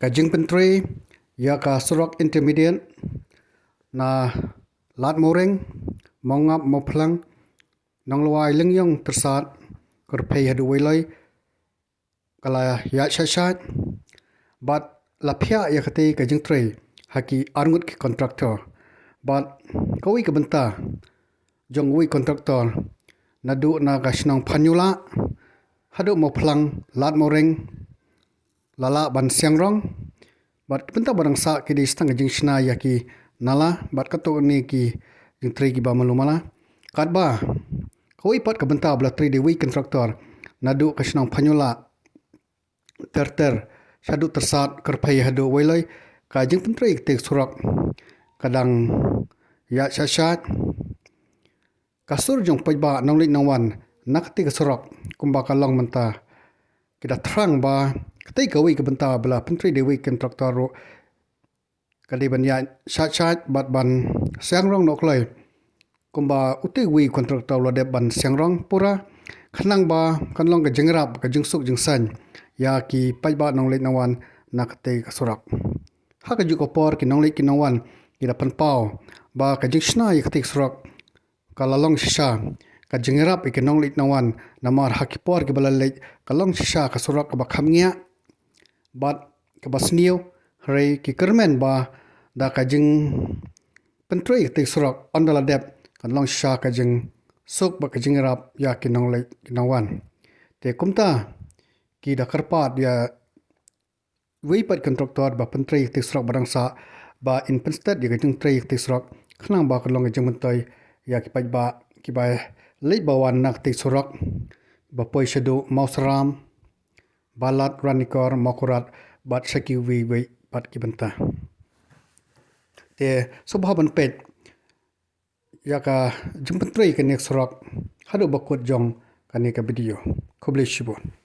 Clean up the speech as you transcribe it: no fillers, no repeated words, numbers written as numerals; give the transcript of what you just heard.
Kajing pentri ya ka surok intermediate na lat moreng mongap moplang nang luai Lyngiong Tyrsad kurpei hadu Weiloi kala ya shashat but lapia ya kate kajing trei haki arngut ki kontraktor but kawi ke benta jong wi kontraktor nadu na kasnong panyula hadu moplang lat moreng lala ban siangrong bat benta barang sa ki di stang jing shna ya ki nala bat kato ni ki jing trei ki ba malumala kadba kawi pat ka benta bla trei de wi kontraktor nadu kasnong panyula ter shadu tersat kerpai hadu Weiloi ka jing pentrei tek surok kadang ya shashat kasur jong paidbah nonglik nongwan nakti ka surok kumba kalong menta kita Thrang ba ketai kawi ke benta bela pentri dewi kontraktor ro kali ban ya shat bat ban siangrong noklai kumba uti wi kontraktor lo de ban siangrong pura khanang ba kanlong ke jengrap ke jingsuk jingsan ya ki paidbah nonglik nongwan nakti ka surak ha ka juko por ki nonglik ki nongwan kita panpau ba ka jingshna ya ketik surak kalalong shisha ka jengrap ke nonglik nongwan namar hakipor ke balalek kalong shisha ka surak ka bakhamnya bat ke basniu rei ki kermen ba da ka jing pentrei te surak andala dep kan long sha ka jing suk ba ka jengrap ya ki nonglik nongwan te kumta ki da karpat ya wi pat kontraktor ba pentrei te surak barangsa ba in sted ya ka jing trei te surak khnang ba ka long jing mentai ya ki paidbah ki ba leit bawan nak te surak ba poi shadu mausram balat ranikor makurat bat shaki wi pat ki benta te subhaban pet ya ka jumpentrei ka nek surak hadu bakut jong ka nek video kubli shibon